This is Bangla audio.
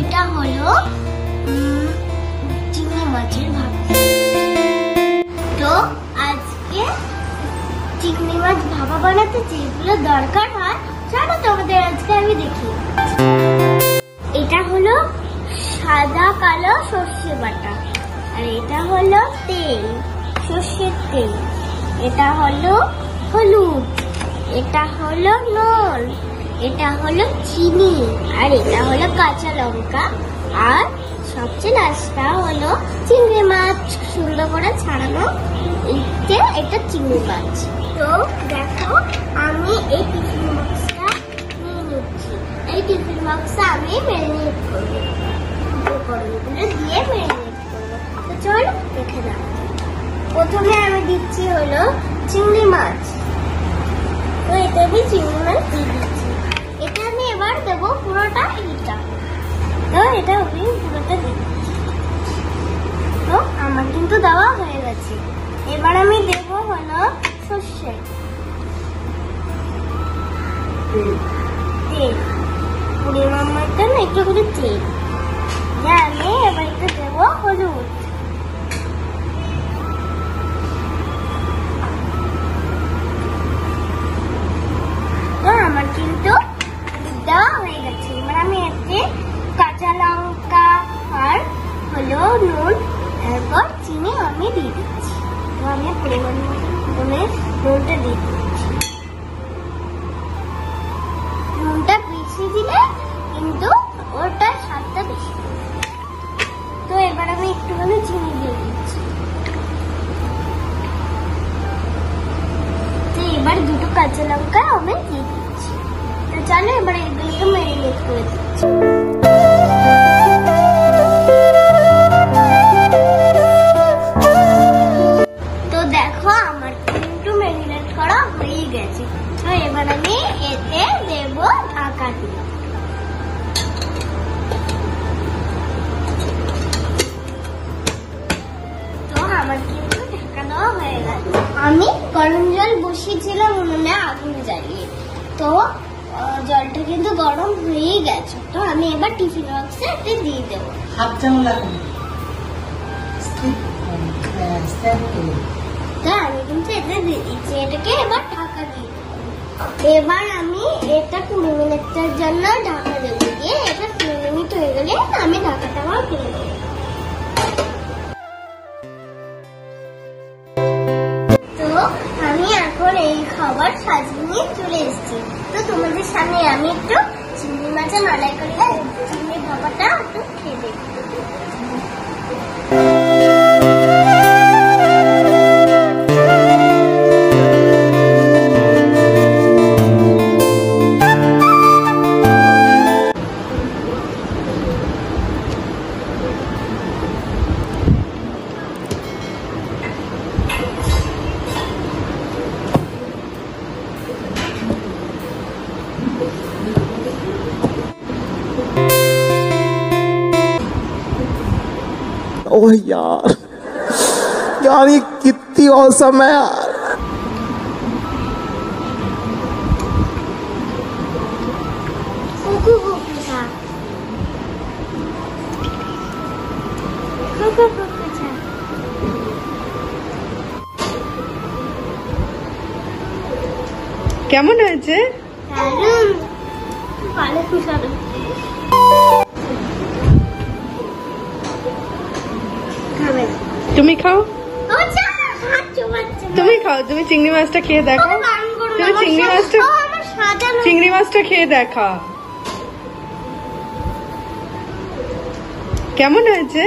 এটা হলো চিংড়ি মাছের ভাপা। তো আজকে চিংড়ি মাছ ভাপা বানাতে যেগুলো দরকার হয় সেটা তোমাদের আজকে আমি দেখি। এটা হলো সাদা কালো সর্ষে বাটা, আর এটা হলো তেল, সর্ষের তেল। এটা হলো হলুদ, এটা হলো নুন, এটা হলো চিনি, আর এটা হলো কাঁচা লঙ্কা, আর সবচেয়ে লাস্টটা হলো চিংড়ি মাছ সুন্দর করে ছাড়ানো। এটা চিংড়ি মাছ। তো দেখো আমি এই টিফিন বক্সটা নিয়ে নিচ্ছি। এই টিফিন বক্সটা আমি ম্যারিনেট করবো, উপকরণগুলো দিয়ে ম্যারিনেট করবো। তো চলো দেখে দাও। প্রথমে আমি দিচ্ছি হলো চিংড়ি মাছ। তো এটা আমি চিংড়ি মাছ দিয়ে দিচ্ছি। এটা আমি এবার দেবো পুরোটা। তো এটা আমি পুরোটা দিয়ে দিচ্ছি। তো আমার কিন্তু দেওয়া হয়ে গেছে। এবার আমি দেবো হলো সর্ষে তেল, পরিমাণ মতন একটু করে তেল। আমি এবার একটু দেবো হলুদ, আমার কিন্তু দেওয়া হয়ে গেছে। এবার আমি এতে কাঁচা লঙ্কা আর হলো নুন, এরপর চিনি আমি দিয়ে দিচ্ছি। তো আমি পরিমাণ মতো নুনটা দিয়ে দিচ্ছি। নুনটা বেশি দিলে কিন্তু ওটার স্বাদটা বেশি। তো এবার আমি একটুখানি চিনি দিয়ে দিচ্ছি। তো এবার দুটো কাঁচা লঙ্কা আমি দিয়ে দিচ্ছি। তো চলো এবার এগুলোকে ম্যারিনেট করে দিচ্ছি। তো দেখো আমার কিন্তু ম্যারিনেট করা হয়ে গেছে। তো এবার আমি এতে দেব ঢাকা দিয়ে। তো আমার কিন্তু ঢাকা দেওয়া হয়ে গেছে। আমি গরম জল বসিয়েছিলাম উনুনে আগুন জ্বালিয়ে। তো জলটা কিন্তু গরম হয়ে গেছে। তো আমি এবার টিফিন বক্সে এটা দিয়ে দেবো। তো আমি কিন্তু এটা দিয়ে দিচ্ছি। এটাকে এবার ঢাকা দিয়ে দেবো। এবার আমি এটা 20 মিনিটের জন্য ঢাকা দেবো। দিয়ে এটা 20 মিনিট হয়ে গেলে আমি ঢাকাটা আবার খুলে দেবো। তো আমি এখন এই খাবার সাজিয়ে নিয়ে চলে এসেছি। তো তোমাদের সামনে আমি একটু চিংড়ি মাছের মালাইকারি চিংড়ি ভাপাটা একটু খেয়ে দেখি। ओह यार ये कितनी औसम है यार। কেমন হয়েছে? তুমি খাও, তুমি খাও, তুমি চিংড়ি মাছটা খেয়ে দেখো। তুমি চিংড়ি মাছটা খেয়ে দেখা কেমন হয়েছে।